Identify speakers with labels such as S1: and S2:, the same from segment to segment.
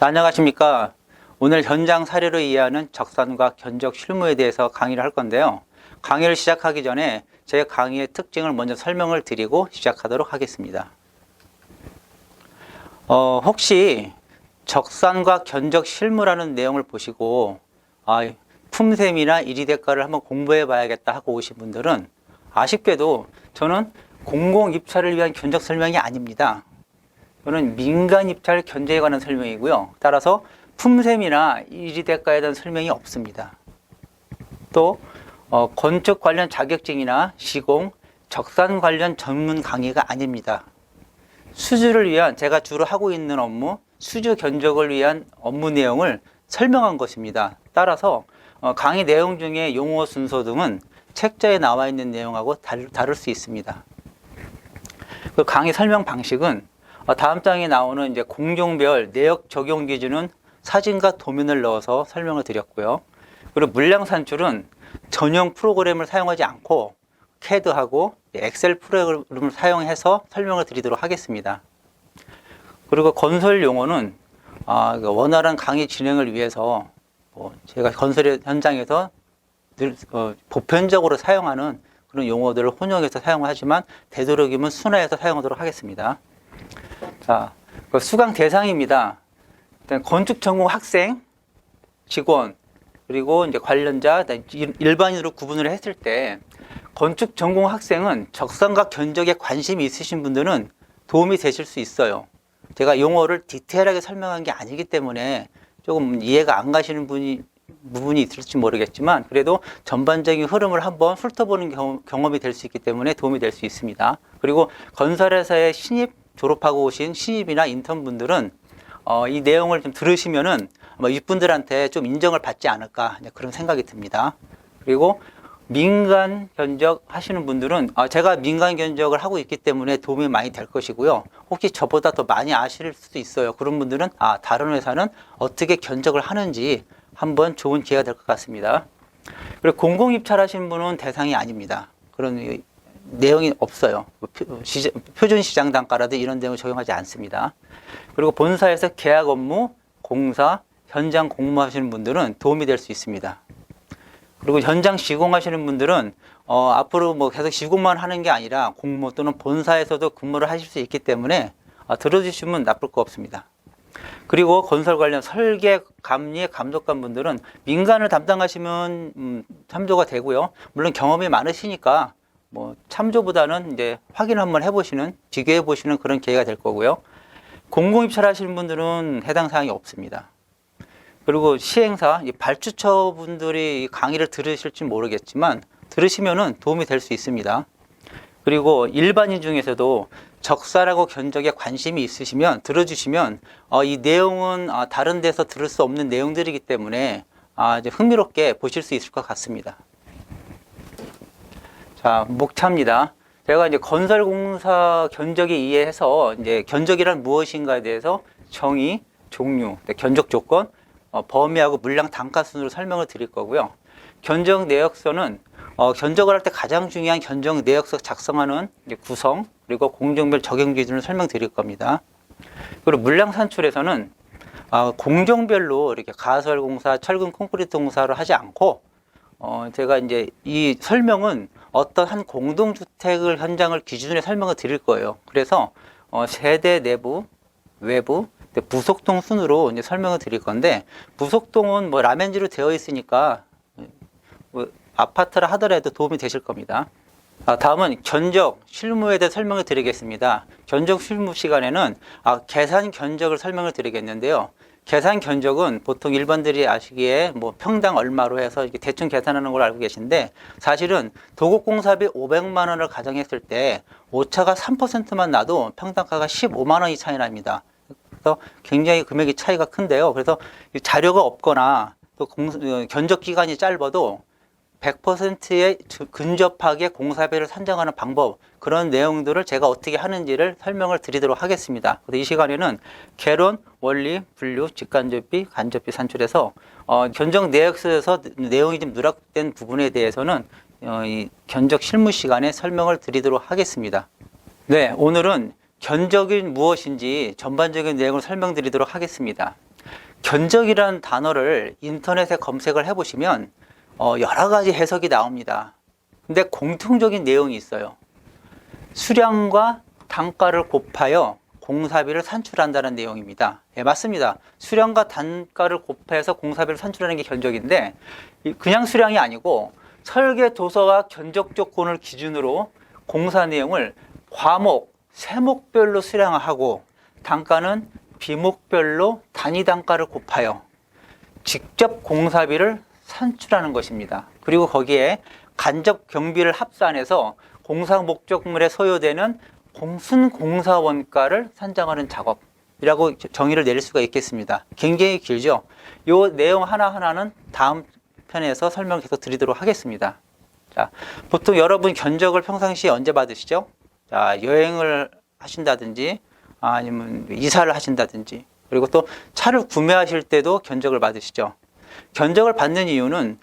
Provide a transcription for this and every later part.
S1: 안녕하십니까. 오늘 현장 사례로 이해하는 적산과 견적 실무에 대해서 강의를 할 건데요. 강의를 시작하기 전에 제 강의의 특징을 먼저 설명을 드리고 시작하도록 하겠습니다. 혹시 적산과 견적 실무라는 내용을 보시고 품셈이나 일이대가를 한번 공부해 봐야겠다 하고 오신 분들은 아쉽게도 저는 공공입찰을 위한 견적 설명이 아닙니다. 이거는 민간 입찰 견제에 관한 설명이고요. 따라서 품셈이나 일이대가에 대한 설명이 없습니다. 또 건축 관련 자격증이나 시공, 적산 관련 전문 강의가 아닙니다. 수주를 위한 제가 주로 하고 있는 업무, 수주 견적을 위한 업무 내용을 설명한 것입니다. 따라서 강의 내용 중에 용어 순서 등은 책자에 나와 있는 내용하고 다를 수 있습니다. 그 강의 설명 방식은 다음 장에 나오는 이제 공종별 내역 적용 기준은 사진과 도면을 넣어서 설명을 드렸고요. 그리고 물량 산출은 전용 프로그램을 사용하지 않고 CAD하고 엑셀 프로그램을 사용해서 설명을 드리도록 하겠습니다. 그리고 건설 용어는 원활한 강의 진행을 위해서 제가 건설 현장에서 늘 보편적으로 사용하는 그런 용어들을 혼용해서 사용하지만 되도록이면 순화해서 사용하도록 하겠습니다. 자, 수강 대상입니다. 일단 건축 전공 학생, 직원, 그리고 이제 관련자, 일반인으로 구분을 했을 때 건축 전공 학생은 적산과 견적에 관심이 있으신 분들은 도움이 되실 수 있어요. 제가 용어를 디테일하게 설명한 게 아니기 때문에 조금 이해가 안 가시는 부분이 있을지 모르겠지만 그래도 전반적인 흐름을 한번 훑어보는 경험이 될 수 있기 때문에 도움이 될 수 있습니다. 그리고 건설회사의 졸업하고 오신 신입이나 인턴분들은 이 내용을 좀 들으시면은 아마 이분들한테 좀 인정을 받지 않을까 그런 생각이 듭니다. 그리고 민간 견적 하시는 분들은 제가 민간 견적을 하고 있기 때문에 도움이 많이 될 것이고요. 혹시 저보다 더 많이 아실 수도 있어요. 그런 분들은 다른 회사는 어떻게 견적을 하는지 한번 좋은 기회가 될 것 같습니다. 그리고 공공입찰 하시는 분은 대상이 아닙니다. 그런 내용이 없어요. 표준 시장 단가라든지 이런 내용을 적용하지 않습니다. 그리고 본사에서 계약 업무, 공사, 현장 공무하시는 분들은 도움이 될 수 있습니다. 그리고 현장 시공하시는 분들은 앞으로 계속 시공만 하는 게 아니라 공무 또는 본사에서도 근무를 하실 수 있기 때문에 들어주시면 나쁠 거 없습니다. 그리고 건설 관련 설계, 감리, 감독관 분들은 민간을 담당하시면 참조가 되고요. 물론 경험이 많으시니까 참조보다는 이제 확인을 한번 해보시는, 비교해 보시는 그런 기회가 될 거고요. 공공입찰 하시는 분들은 해당 사항이 없습니다. 그리고 시행사, 발주처 분들이 강의를 들으실지 모르겠지만 들으시면은 도움이 될 수 있습니다. 그리고 일반인 중에서도 적산하고 견적에 관심이 있으시면 들어주시면 이 내용은 다른 데서 들을 수 없는 내용들이기 때문에 이제 흥미롭게 보실 수 있을 것 같습니다. 자, 목차입니다. 제가 이제 건설공사 견적에 의해서 이제 견적이란 무엇인가에 대해서 정의, 종류, 견적 조건, 범위하고 물량 단가 순으로 설명을 드릴 거고요. 견적 내역서는 견적을 할 때 가장 중요한 견적 내역서 작성하는 구성 그리고 공정별 적용 기준을 설명드릴 겁니다. 그리고 물량 산출에서는 공정별로 이렇게 가설공사, 철근 콘크리트 공사를 하지 않고 제가 이제 이 설명은 어떤 한 공동주택을 현장을 기준으로 설명을 드릴 거예요. 그래서 세대 내부, 외부, 부속동 순으로 이제 설명을 드릴 건데 부속동은 라멘지로 되어 있으니까 아파트라 하더라도 도움이 되실 겁니다. 다음은 견적 실무에 대해 설명을 드리겠습니다. 견적 실무 시간에는 계산 견적을 설명을 드리겠는데요. 계산 견적은 보통 일반들이 아시기에 평당 얼마로 해서 이렇게 대충 계산하는 걸 알고 계신데 사실은 도급공사비 500만 원을 가정했을 때 오차가 3%만 나도 평당가가 15만 원이 차이 납니다. 그래서 굉장히 금액이 차이가 큰데요. 그래서 자료가 없거나 또 견적 기간이 짧아도 100%에 근접하게 공사비를 산정하는 방법, 그런 내용들을 제가 어떻게 하는지를 설명을 드리도록 하겠습니다. 그래서 이 시간에는 개론, 원리, 분류, 직간접비, 간접비 산출해서 견적 내역서에서 내용이 좀 누락된 부분에 대해서는 이 견적 실무 시간에 설명을 드리도록 하겠습니다. 네, 오늘은 견적이 무엇인지 전반적인 내용을 설명드리도록 하겠습니다. 견적이라는 단어를 인터넷에 검색을 해보시면 여러 가지 해석이 나옵니다. 근데 공통적인 내용이 있어요. 수량과 단가를 곱하여 공사비를 산출한다는 내용입니다. 예, 맞습니다. 수량과 단가를 곱해서 공사비를 산출하는 게 견적인데 그냥 수량이 아니고 설계 도서와 견적 조건을 기준으로 공사 내용을 과목, 세목별로 수량화하고 단가는 비목별로 단위 단가를 곱하여 직접 공사비를 산출하는 것입니다. 그리고 거기에 간접 경비를 합산해서 공사 목적물에 소요되는 순공사 원가를 산정하는 작업이라고 정의를 내릴 수가 있겠습니다. 굉장히 길죠. 이 내용 하나하나는 다음 편에서 설명을 계속 드리도록 하겠습니다. 자, 보통 여러분 견적을 평상시에 언제 받으시죠? 자, 여행을 하신다든지 아니면 이사를 하신다든지 그리고 또 차를 구매하실 때도 견적을 받으시죠. 견적을 받는 이유는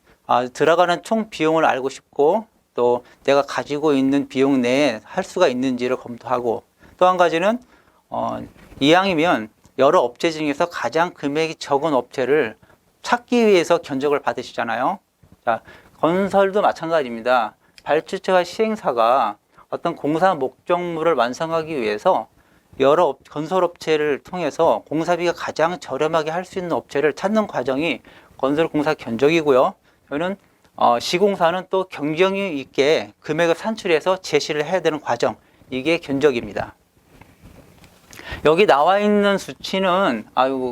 S1: 들어가는 총 비용을 알고 싶고 또 내가 가지고 있는 비용 내에 할 수가 있는지를 검토하고 또 한 가지는 이왕이면 여러 업체 중에서 가장 금액이 적은 업체를 찾기 위해서 견적을 받으시잖아요. 자, 건설도 마찬가지입니다. 발주처와 시행사가 어떤 공사 목적물을 완성하기 위해서 여러 건설업체를 통해서 공사비가 가장 저렴하게 할 수 있는 업체를 찾는 과정이 건설공사 견적이고요. 저는 시공사는 또 경쟁력 있게 금액을 산출해서 제시를 해야 되는 과정, 이게 견적입니다. 여기 나와 있는 수치는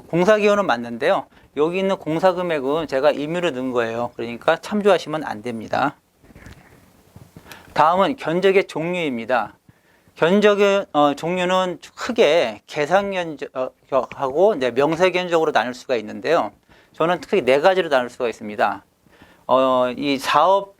S1: 공사기호는 맞는데요. 여기 있는 공사 금액은 제가 임의로 넣은 거예요. 그러니까 참조하시면 안 됩니다. 다음은 견적의 종류입니다. 견적의 종류는 크게 계산견적하고 명세견적으로 나눌 수가 있는데요. 저는 크게 4가지로 나눌 수가 있습니다. 이 사업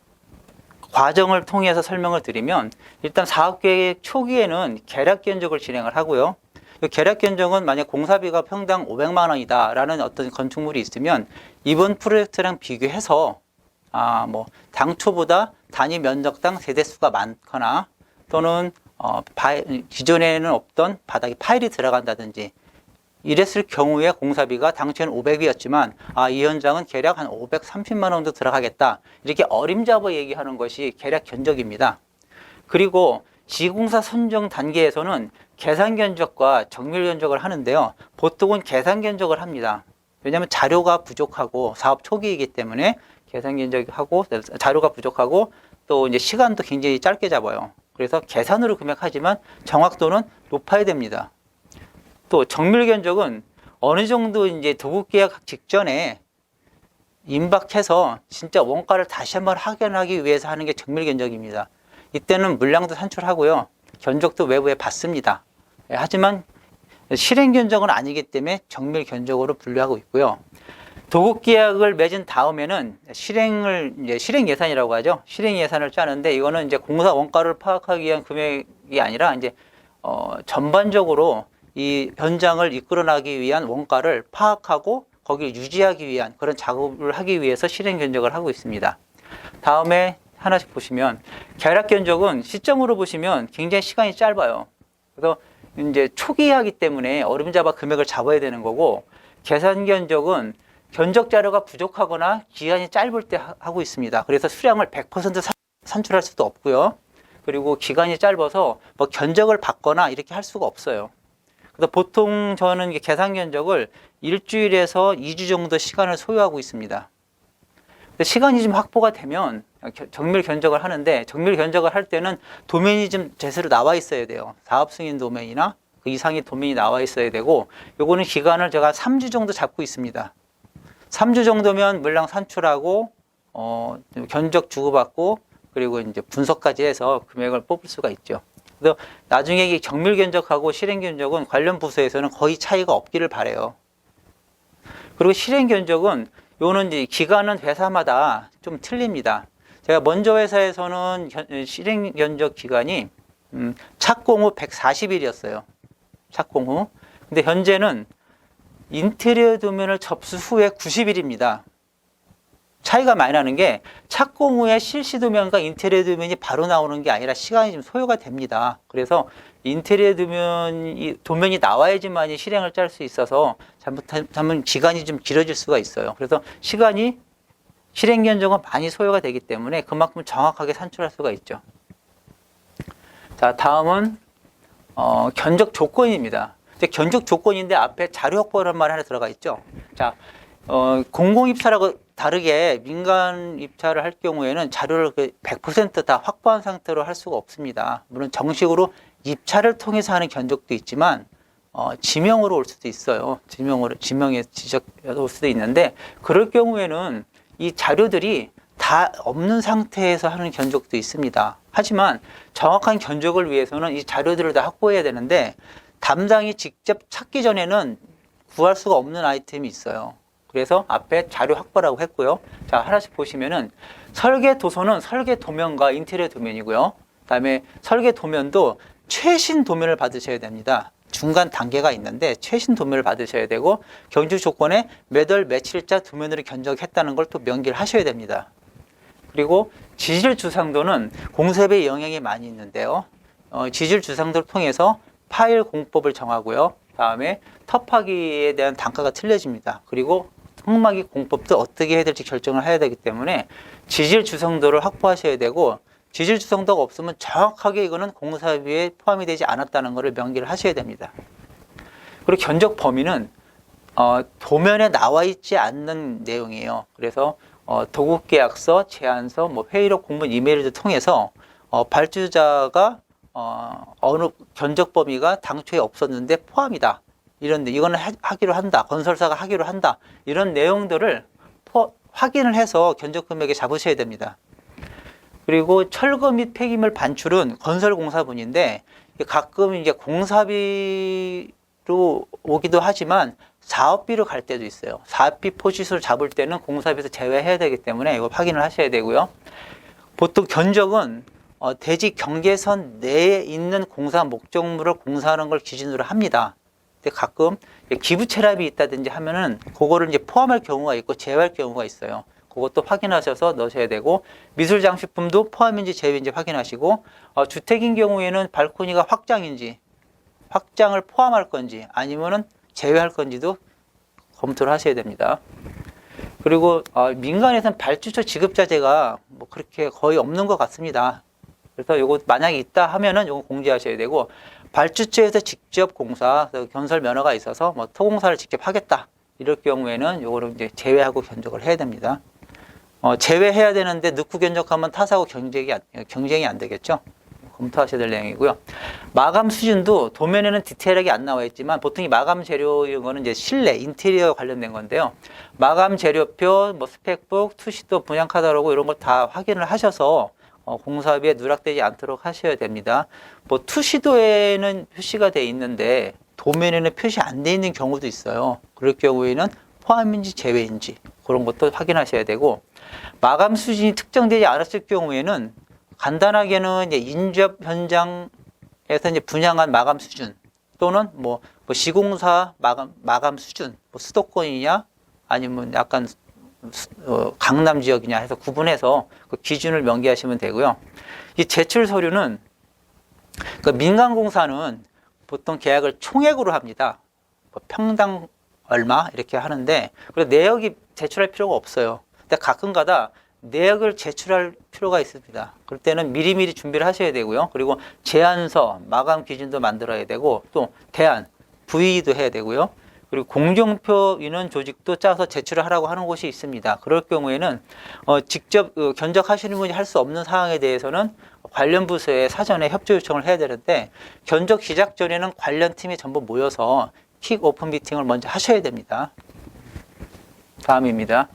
S1: 과정을 통해서 설명을 드리면 일단 사업계획 초기에는 계략견적을 진행을 하고요. 이 계략견적은 만약 공사비가 평당 500만 원이다 라는 어떤 건축물이 있으면 이번 프로젝트랑 비교해서 당초보다 단위 면적당 세대수가 많거나 또는 기존에는 없던 바닥에 파일이 들어간다든지 이랬을 경우에 공사비가 당초에는 500이었지만 이 현장은 계략 한 530만 원 정도 들어가겠다 이렇게 어림잡아 얘기하는 것이 계략 견적입니다. 그리고 시공사 선정 단계에서는 계산 견적과 정밀 견적을 하는데요. 보통은 계산 견적을 합니다. 왜냐하면 자료가 부족하고 사업 초기이기 때문에 계산 견적하고 자료가 부족하고 또 이제 시간도 굉장히 짧게 잡아요. 그래서 계산으로 금액하지만 정확도는 높아야 됩니다. 또 정밀 견적은 어느 정도 이제 도급 계약 직전에 임박해서 진짜 원가를 다시 한번 확인하기 위해서 하는 게 정밀 견적입니다. 이때는 물량도 산출하고요. 견적도 외부에 받습니다. 하지만 실행 견적은 아니기 때문에 정밀 견적으로 분류하고 있고요. 도급 계약을 맺은 다음에는 실행 예산이라고 하죠. 실행 예산을 짜는데 이거는 이제 공사 원가를 파악하기 위한 금액이 아니라 이제 전반적으로 이 현장을 이끌어나기 위한 원가를 파악하고 거기를 유지하기 위한 그런 작업을 하기 위해서 실행 견적을 하고 있습니다. 다음에 하나씩 보시면 계략 견적은 시점으로 보시면 굉장히 시간이 짧아요. 그래서 이제 초기 하기 때문에 어림잡아 금액을 잡아야 되는 거고 계산 견적은 견적 자료가 부족하거나 기간이 짧을 때 하고 있습니다. 그래서 수량을 100% 산출할 수도 없고요. 그리고 기간이 짧아서 견적을 받거나 이렇게 할 수가 없어요. 그래서 보통 저는 계산 견적을 일주일에서 2주 정도 시간을 소요하고 있습니다. 시간이 좀 확보가 되면 정밀 견적을 하는데 정밀 견적을 할 때는 도면이 좀 제대로 나와 있어야 돼요. 사업 승인 도면이나 그 이상의 도면이 나와 있어야 되고 요거는 기간을 제가 3주 정도 잡고 있습니다. 3주 정도면 물량 산출하고 견적 주고받고 그리고 이제 분석까지 해서 금액을 뽑을 수가 있죠. 그래서 나중에 이 정밀 견적하고 실행 견적은 관련 부서에서는 거의 차이가 없기를 바라요. 그리고 실행 견적은 요는 이제 기간은 회사마다 좀 틀립니다. 제가 먼저 회사에서는 실행 견적 기간이 착공 후 140일이었어요. 착공 후. 근데 현재는 인테리어 도면을 접수 후에 90일입니다. 차이가 많이 나는 게 착공 후에 실시 도면과 인테리어 도면이 바로 나오는 게 아니라 시간이 좀 소요가 됩니다. 그래서 인테리어 도면이 나와야지만 실행을 짤 수 있어서 잘못하면 기간이 좀 길어질 수가 있어요. 그래서 시간이 실행 견적은 많이 소요가 되기 때문에 그만큼 정확하게 산출할 수가 있죠. 자, 다음은 견적 조건입니다. 견적 조건인데 앞에 자료 확보라는 말 하나 들어가 있죠. 자, 공공입찰하고 다르게 민간 입찰을 할 경우에는 자료를 100% 다 확보한 상태로 할 수가 없습니다. 물론 정식으로 입찰을 통해서 하는 견적도 있지만 지명으로 올 수도 있어요. 지명에 지적이 올 수도 있는데 그럴 경우에는 이 자료들이 다 없는 상태에서 하는 견적도 있습니다. 하지만 정확한 견적을 위해서는 이 자료들을 다 확보해야 되는데 담당이 직접 찾기 전에는 구할 수가 없는 아이템이 있어요. 그래서 앞에 자료 확보라고 했고요. 자, 하나씩 보시면은 설계 도서는 설계 도면과 인테리어 도면이고요. 그다음에 설계 도면도 최신 도면을 받으셔야 됩니다. 중간 단계가 있는데 최신 도면을 받으셔야 되고 견적 조건에 몇 월 며칠자 도면으로 견적했다는 걸 또 명기를 하셔야 됩니다. 그리고 지질 주상도는 공사비에 영향이 많이 있는데요. 지질 주상도를 통해서 파일 공법을 정하고요. 다음에 터파기에 대한 단가가 틀려집니다. 그리고 흙막이 공법도 어떻게 해야 될지 결정을 해야 되기 때문에 지질 주상도를 확보하셔야 되고 지질 주상도가 없으면 정확하게 이거는 공사비에 포함이 되지 않았다는 것을 명기를 하셔야 됩니다. 그리고 견적 범위는 도면에 나와 있지 않는 내용이에요. 그래서 도급계약서, 제안서, 회의록, 공문, 이메일을 통해서 발주자가 어느 견적 범위가 당초에 없었는데 포함이다. 이런데 이거는 하기로 한다. 건설사가 하기로 한다. 이런 내용들을 확인을 해서 견적 금액에 잡으셔야 됩니다. 그리고 철거 및 폐기물 반출은 건설공사분인데 가끔 이제 공사비로 오기도 하지만 사업비로 갈 때도 있어요. 사업비 포지수를 잡을 때는 공사비에서 제외해야 되기 때문에 이거 확인을 하셔야 되고요. 보통 견적은 대지 경계선 내에 있는 공사 목적물을 공사하는 걸 기준으로 합니다. 근데 가끔 기부 체납이 있다든지 하면은 그거를 이제 포함할 경우가 있고 제외할 경우가 있어요. 그것도 확인하셔서 넣으셔야 되고 미술 장식품도 포함인지 제외인지 확인하시고 주택인 경우에는 발코니가 확장인지 확장을 포함할 건지 아니면은 제외할 건지도 검토를 하셔야 됩니다. 그리고 민간에서는 발주처 지급자재가 뭐 그렇게 거의 없는 것 같습니다. 그래서 이거 만약에 있다 하면은 이거 공지하셔야 되고 발주처에서 직접 공사, 건설 면허가 있어서 뭐 토공사를 직접 하겠다 이럴 경우에는 요거를 이제 제외하고 견적을 해야 됩니다. 제외해야 되는데 넣고 견적하면 타사하고 경쟁이 안 되겠죠. 검토하셔야 될 내용이고요. 마감 수준도 도면에는 디테일하게 안 나와 있지만 보통 이 마감 재료 이런 거는 이제 실내, 인테리어 관련된 건데요. 마감 재료표, 뭐 스펙북, 투시도, 분양 카탈로그 이런 걸 다 확인을 하셔서 공사비에 누락되지 않도록 하셔야 됩니다. 뭐 투시도에는 표시가 돼 있는데 도면에는 표시 안 돼 있는 경우도 있어요. 그럴 경우에는 포함인지 제외인지 그런 것도 확인하셔야 되고 마감 수준이 특정되지 않았을 경우에는 간단하게는 이제 인접 현장에서 이제 분양한 마감 수준 또는 뭐 시공사 마감 수준, 뭐 수도권이냐 아니면 약간 강남 지역이냐 해서 구분해서 그 기준을 명기하시면 되고요. 이 제출 서류는 그 민간공사는 보통 계약을 총액으로 합니다. 뭐 평당 얼마 이렇게 하는데 그래서 내역이 제출할 필요가 없어요. 근데 가끔가다 내역을 제출할 필요가 있습니다. 그럴 때는 미리미리 준비를 하셔야 되고요. 그리고 제안서, 마감 기준도 만들어야 되고 또 대안, 부의도 해야 되고요. 그리고 공정표 인원 조직도 짜서 제출을 하라고 하는 곳이 있습니다. 그럴 경우에는 직접 견적하시는 분이 할 수 없는 사항에 대해서는 관련 부서에 사전에 협조 요청을 해야 되는데 견적 시작 전에는 관련 팀이 전부 모여서 킥 오픈 미팅을 먼저 하셔야 됩니다. 다음입니다.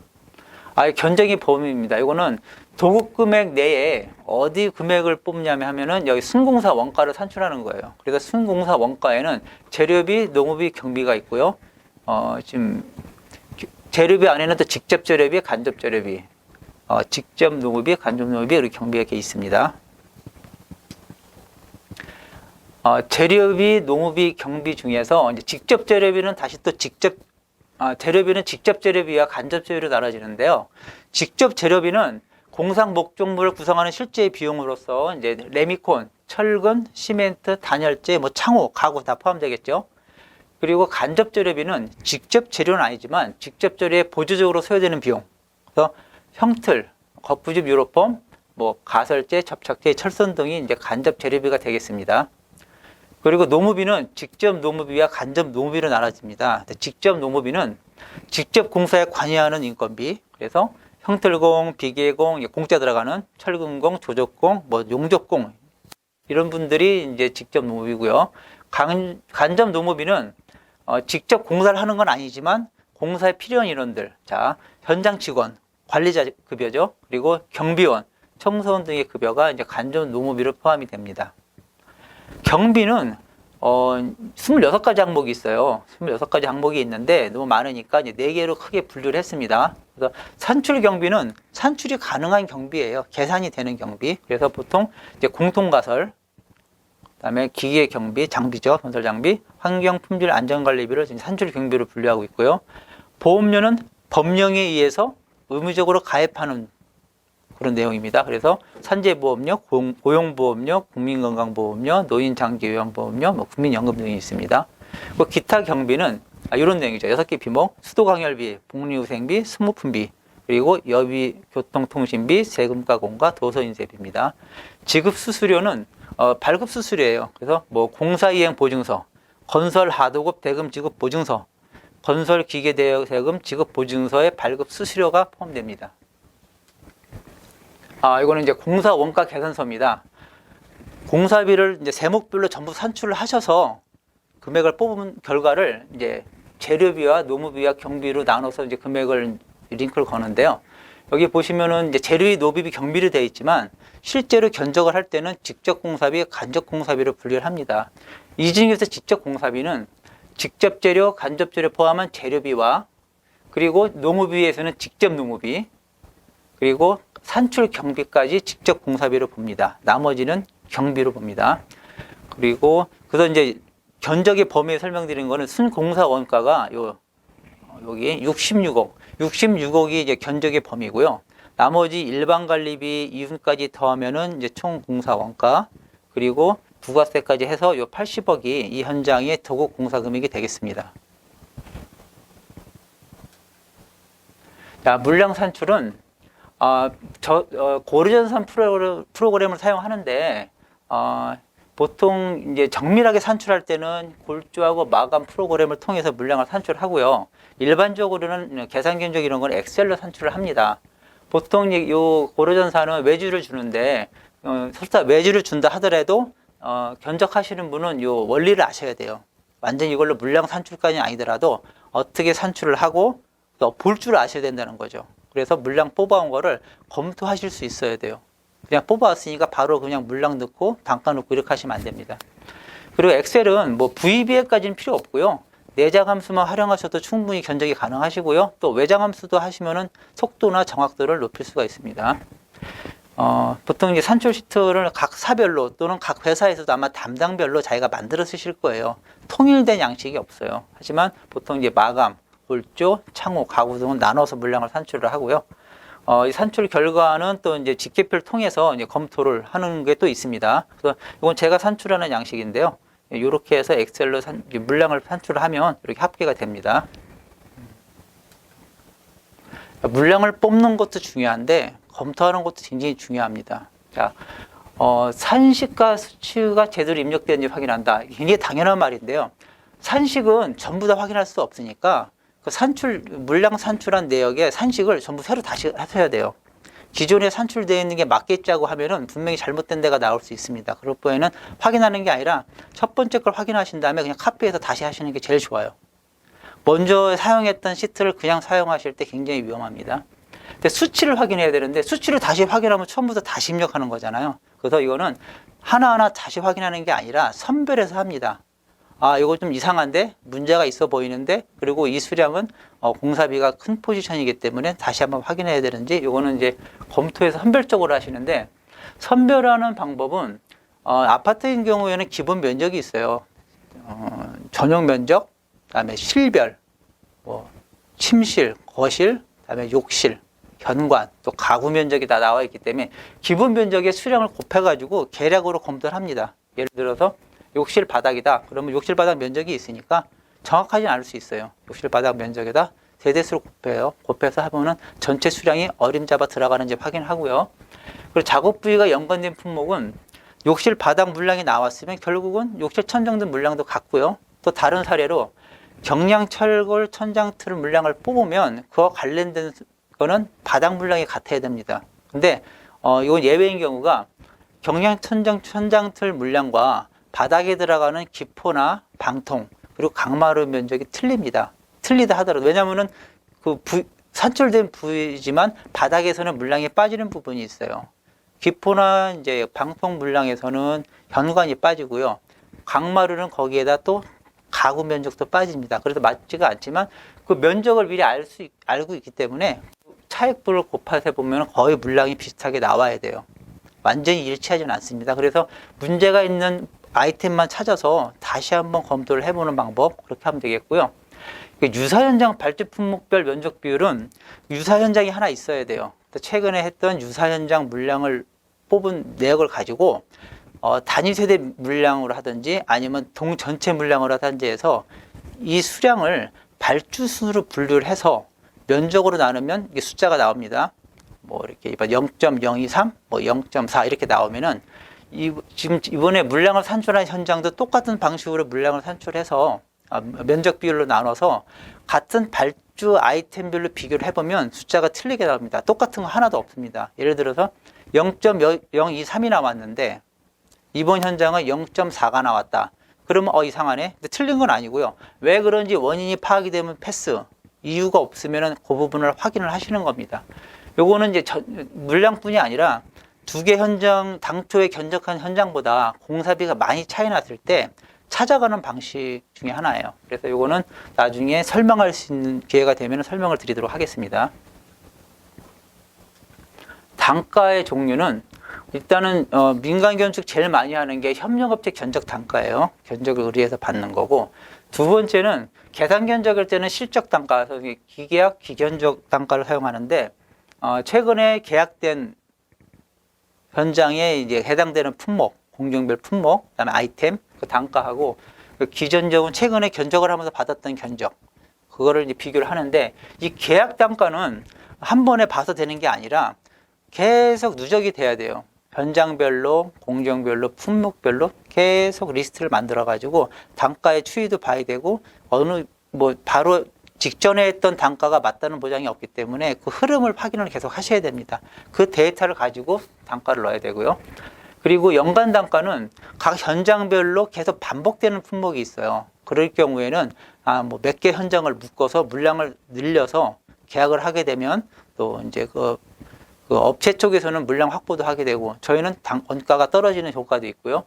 S1: 견적이 범위입니다. 이거는 도급 금액 내에 어디 금액을 뽑냐면 하면은 여기 순공사 원가를 산출하는 거예요. 그래서 순공사 원가에는 재료비, 농업비, 경비가 있고요. 지금 재료비 안에는 또 직접 재료비, 간접 재료비, 직접 농업비, 간접 농업비 그리고 경비가 이렇게 있습니다. 재료비, 농업비, 경비 중에서 이제 직접 재료비는 다시 또 직접 재료비는 직접 재료비와 간접 재료로 나눠지는데요. 직접 재료비는 공상 목적물을 구성하는 실제 비용으로서 이제 레미콘, 철근, 시멘트, 단열재, 뭐 창호, 가구 다 포함되겠죠. 그리고 간접 재료비는 직접 재료는 아니지만 직접 재료에 보조적으로 소요되는 비용. 그래서 형틀, 거푸집 유로폼, 뭐 가설재, 접착제, 철선 등이 이제 간접 재료비가 되겠습니다. 그리고 노무비는 직접 노무비와 간접 노무비로 나눠집니다. 직접 노무비는 직접 공사에 관여하는 인건비, 그래서 형틀공, 비계공, 공짜 들어가는 철근공, 조적공, 뭐 용접공 이런 분들이 이제 직접 노무비고요. 간접 노무비는 직접 공사를 하는 건 아니지만 공사에 필요한 인원들, 자 현장 직원, 관리자 급여죠. 그리고 경비원, 청소원 등의 급여가 이제 간접 노무비로 포함이 됩니다. 경비는 26가지 항목이 있어요. 26가지 항목이 있는데 너무 많으니까 이제 4개로 크게 분류를 했습니다. 그래서 산출 경비는 산출이 가능한 경비예요. 계산이 되는 경비. 그래서 보통 이제 공통가설, 그다음에 기계 경비, 장비죠. 건설 장비, 환경 품질 안전관리비를 산출 경비로 분류하고 있고요. 보험료는 법령에 의해서 의무적으로 가입하는 그런 내용입니다. 그래서 산재보험료, 고용보험료, 국민건강보험료, 노인장기요양보험료, 뭐 국민연금 등이 있습니다. 그리고 기타 경비는 이런 내용이죠. 6개 비목, 수도강열비, 복리후생비, 스모품비, 그리고 여비, 교통통신비, 세금가공과 도서인쇄비입니다. 지급수수료는 발급수수료예요. 그래서 뭐 공사이행 보증서, 건설 하도급 대금 지급 보증서, 건설 기계 대여세금 지급 보증서의 발급 수수료가 포함됩니다. 이거는 이제 공사 원가 계산서입니다. 공사비를 이제 세목별로 전부 산출을 하셔서 금액을 뽑은 결과를 이제 재료비와 노무비와 경비로 나눠서 이제 금액을 링크를 거는데요. 여기 보시면은 이제 재료비, 노비비, 경비로 되어 있지만 실제로 견적을 할 때는 직접 공사비, 간접 공사비로 분류를 합니다. 이 중에서 직접 공사비는 직접 재료, 간접 재료 포함한 재료비와 그리고 노무비에서는 직접 노무비, 그리고 산출 경비까지 직접 공사비로 봅니다. 나머지는 경비로 봅니다. 그리고 그래서 이제 견적의 범위에 설명드린 거는 순공사 원가가 여기 66억, 66억이 이제 견적의 범위고요. 나머지 일반 관리비 이윤까지 더하면은 이제 총 공사 원가, 그리고 부가세까지 해서 요 80억이 이 현장의 도급 공사 금액이 되겠습니다. 자, 물량 산출은 고르전산 프로그램을 사용하는데 보통 이제 정밀하게 산출할 때는 골조하고 마감 프로그램을 통해서 물량을 산출하고요. 일반적으로는 계산 견적 이런 건 엑셀로 산출을 합니다. 보통 이 고르전산은 외주를 주는데 설사 외주를 준다 하더라도 견적하시는 분은 요 원리를 아셔야 돼요. 완전 이걸로 물량 산출까지 아니더라도 어떻게 산출을 하고 또 볼 줄 아셔야 된다는 거죠. 그래서 물량 뽑아온 거를 검토하실 수 있어야 돼요. 그냥 뽑아왔으니까 바로 그냥 물량 넣고 단가 넣고 이렇게 하시면 안 됩니다. 그리고 엑셀은 뭐 VBA까지는 필요 없고요. 내장 함수만 활용하셔도 충분히 견적이 가능하시고요. 또 외장 함수도 하시면은 속도나 정확도를 높일 수가 있습니다. 보통 이제 산출 시트를 각 사별로 또는 각 회사에서도 아마 담당별로 자기가 만들어 쓰실 거예요. 통일된 양식이 없어요. 하지만 보통 이제 마감, 골조, 창호, 가구 등은 나눠서 물량을 산출을 하고요. 이 산출 결과는 또 이제 직계표를 통해서 이제 검토를 하는 게 또 있습니다. 그래서 이건 제가 산출하는 양식인데요. 이렇게 해서 엑셀로 물량을 산출을 하면 이렇게 합계가 됩니다. 물량을 뽑는 것도 중요한데 검토하는 것도 굉장히 중요합니다. 자, 산식과 수치가 제대로 입력되는지 확인한다. 굉장히 당연한 말인데요. 산식은 전부 다 확인할 수 없으니까 그 물량 산출한 내역에 산식을 전부 새로 다시 하셔야 돼요. 기존에 산출되어 있는 게 맞겠자고 하면은 분명히 잘못된 데가 나올 수 있습니다. 그럴 바에는 확인하는 게 아니라 첫 번째 걸 확인하신 다음에 그냥 카피해서 다시 하시는 게 제일 좋아요. 먼저 사용했던 시트를 그냥 사용하실 때 굉장히 위험합니다. 근데 수치를 확인해야 되는데 수치를 다시 확인하면 처음부터 다시 입력하는 거잖아요. 그래서 이거는 하나하나 다시 확인하는 게 아니라 선별해서 합니다. 이거 좀 이상한데 문제가 있어 보이는데 그리고 이 수량은 공사비가 큰 포지션이기 때문에 다시 한번 확인해야 되는지 이거는 이제 검토해서 선별적으로 하시는데 선별하는 방법은 아파트인 경우에는 기본 면적이 있어요. 전용 면적, 그다음에 실별, 뭐 침실, 거실, 그다음에 욕실, 현관, 또 가구 면적이 다 나와 있기 때문에 기본 면적의 수량을 곱해가지고 계략으로 검토를 합니다. 예를 들어서 욕실 바닥이다. 그러면 욕실 바닥 면적이 있으니까 정확하진 않을 수 있어요. 욕실 바닥 면적에다 세대수로 곱해요. 곱해서 하면은 전체 수량이 어림잡아 들어가는지 확인하고요. 그리고 작업 부위가 연관된 품목은 욕실 바닥 물량이 나왔으면 결국은 욕실 천정등 물량도 같고요. 또 다른 사례로 경량 철골 천장 틀 물량을 뽑으면 그와 관련된 거는 바닥 물량이 같아야 됩니다. 근데 이건 예외인 경우가 경량 천장 틀 물량과 바닥에 들어가는 기포나 방통 그리고 강마루 면적이 틀립니다. 틀리다 하더라도 왜냐하면은 산출된 부위지만 바닥에서는 물량이 빠지는 부분이 있어요. 기포나 이제 방통 물량에서는 현관이 빠지고요. 강마루는 거기에다 또 가구 면적도 빠집니다. 그래서 맞지가 않지만 그 면적을 미리 알고 있기 때문에 차액부를 곱해서 보면 거의 물량이 비슷하게 나와야 돼요. 완전히 일치하지는 않습니다. 그래서 문제가 있는 아이템만 찾아서 다시 한번 검토를 해보는 방법 그렇게 하면 되겠고요. 유사 현장 발주 품목별 면적 비율은 유사 현장이 하나 있어야 돼요. 최근에 했던 유사 현장 물량을 뽑은 내역을 가지고 단위 세대 물량으로 하든지 아니면 동 전체 물량으로 하든지 해서 이 수량을 발주 수로 분류를 해서 면적으로 나누면 이게 숫자가 나옵니다. 뭐 이렇게 0.023, 뭐 0.4 이렇게 나오면은 지금 이번에 물량을 산출한 현장도 똑같은 방식으로 물량을 산출해서 면적 비율로 나눠서 같은 발주 아이템별로 비교를 해보면 숫자가 틀리게 나옵니다. 똑같은 거 하나도 없습니다. 예를 들어서 0.023이 나왔는데 이번 현장은 0.4가 나왔다. 그러면 이상하네. 근데 틀린 건 아니고요. 왜 그런지 원인이 파악이 되면 패스. 이유가 없으면 그 부분을 확인을 하시는 겁니다. 요거는 이제 물량뿐이 아니라 두 개 현장, 당초에 견적한 현장보다 공사비가 많이 차이 났을 때 찾아가는 방식 중에 하나예요. 그래서 요거는 나중에 설명할 수 있는 기회가 되면 설명을 드리도록 하겠습니다. 단가의 종류는 일단은 민간 건축 제일 많이 하는 게 협력업체 견적 단가예요. 견적을 의뢰해서 받는 거고, 두 번째는 계산 견적일 때는 실적 단가, 그래서 기계약, 기견적 단가를 사용하는데 최근에 계약된 현장에 이제 해당되는 품목, 공정별 품목, 그다음에 아이템 그 단가하고 그 기존적은 최근에 견적을 하면서 받았던 견적 그거를 이제 비교를 하는데 이 계약 단가는 한 번에 봐서 되는 게 아니라 계속 누적이 돼야 돼요. 현장별로, 공정별로, 품목별로 계속 리스트를 만들어 가지고 단가의 추이도 봐야 되고 바로 직전에 했던 단가가 맞다는 보장이 없기 때문에 그 흐름을 확인을 계속 하셔야 됩니다. 그 데이터를 가지고 단가를 넣어야 되고요. 그리고 연간 단가는 각 현장별로 계속 반복되는 품목이 있어요. 그럴 경우에는 몇 개 현장을 묶어서 물량을 늘려서 계약을 하게 되면 또 이제 그 업체 쪽에서는 물량 확보도 하게 되고 저희는 원가가 떨어지는 효과도 있고요.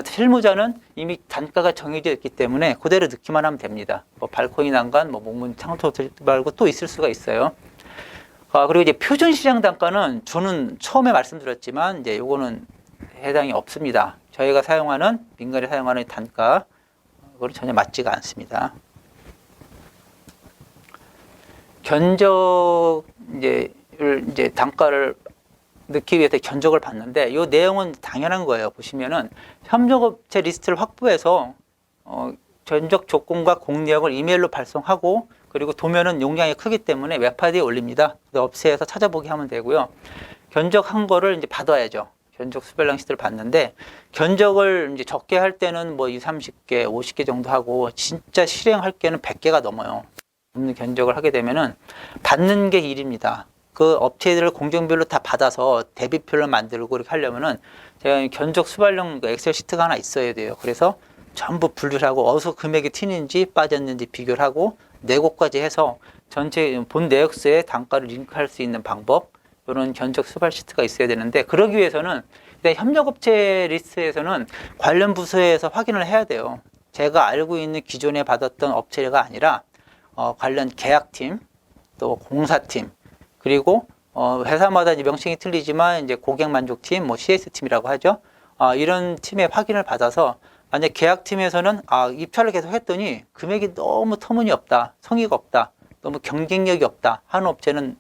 S1: 실무자는 이미 단가가 정해져 있기 때문에 그대로 넣기만 하면 됩니다. 발코니 난간, 목문 창호 말고 또 있을 수가 있어요. 그리고 이제 표준 시장 단가는 저는 처음에 말씀드렸지만 이제 요거는 해당이 없습니다. 저희가 사용하는 민간이 사용하는 단가 그건 전혀 맞지가 않습니다. 견적 이제 단가를 넣기 위해서 견적을 받는데 이 내용은 당연한 거예요. 보시면은 협력업체 리스트를 확보해서 견적 조건과 공내역을 이메일로 발송하고 그리고 도면은 용량이 크기 때문에 웹하드에 올립니다. 업체에서 찾아보기 하면 되고요. 견적한 거를 이제 받아야죠. 견적 수별량 시트를 받는데 견적을 이제 적게 할 때는 20, 30개, 50개 정도 하고 진짜 실행할 게는 100개가 넘어요. 없는 견적을 하게 되면은 받는 게 일입니다. 그 업체들을 공정별로 다 받아서 대비표를 만들고 이렇게 하려면은 제가 견적 수발용 엑셀 시트가 하나 있어야 돼요. 그래서 전부 분류를 하고 어디서 금액이 튀는지 빠졌는지 비교를 하고 내고까지 해서 전체 본 내역서에 단가를 링크할 수 있는 방법 이런 견적 수발 시트가 있어야 되는데 그러기 위해서는 협력업체 리스트에서는 관련 부서에서 확인을 해야 돼요. 제가 알고 있는 기존에 받았던 업체가 아니라 관련 계약팀 또 공사팀 그리고 회사마다 명칭이 틀리지만 이제 고객만족팀, CS팀이라고 하죠. 이런 팀의 확인을 받아서 만약 계약팀에서는 입찰을 계속 했더니 금액이 너무 터무니없다, 성의가 없다. 너무 경쟁력이 없다 하는 업체는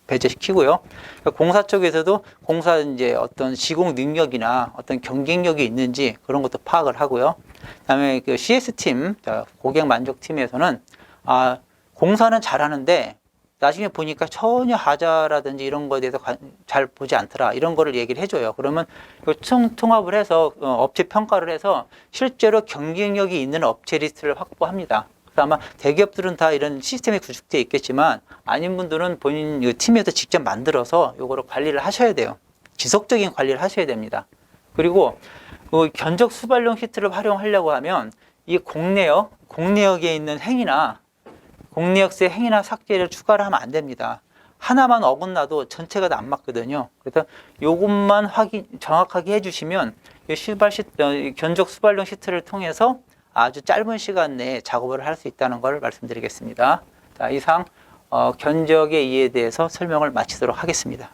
S1: 배제시키고요. 그러니까 공사 쪽에서도 공사 이제 어떤 시공 능력이나 어떤 경쟁력이 있는지 그런 것도 파악을 하고요. 그다음에 그 CS 팀, 고객 만족 팀에서는 공사는 잘하는데 나중에 보니까 전혀 하자라든지 이런 거에 대해서 잘 보지 않더라. 이런 거를 얘기를 해줘요. 그러면 통합을 해서 업체 평가를 해서 실제로 경쟁력이 있는 업체 리스트를 확보합니다. 아마 대기업들은 다 이런 시스템이 구축되어 있겠지만 아닌 분들은 본인 팀에서 직접 만들어서 이거를 관리를 하셔야 돼요. 지속적인 관리를 하셔야 됩니다. 그리고 견적 수발용 시트를 활용하려고 하면 이 공내역에 있는 행위나 공내역세 행위나 삭제를 추가를 하면 안 됩니다. 하나만 어긋나도 전체가 다 안 맞거든요. 그래서 이것만 정확하게 해주시면 견적 수발용 시트를 통해서 아주 짧은 시간 내에 작업을 할 수 있다는 걸 말씀드리겠습니다. 자, 이상 견적의 이해에 대해서 설명을 마치도록 하겠습니다.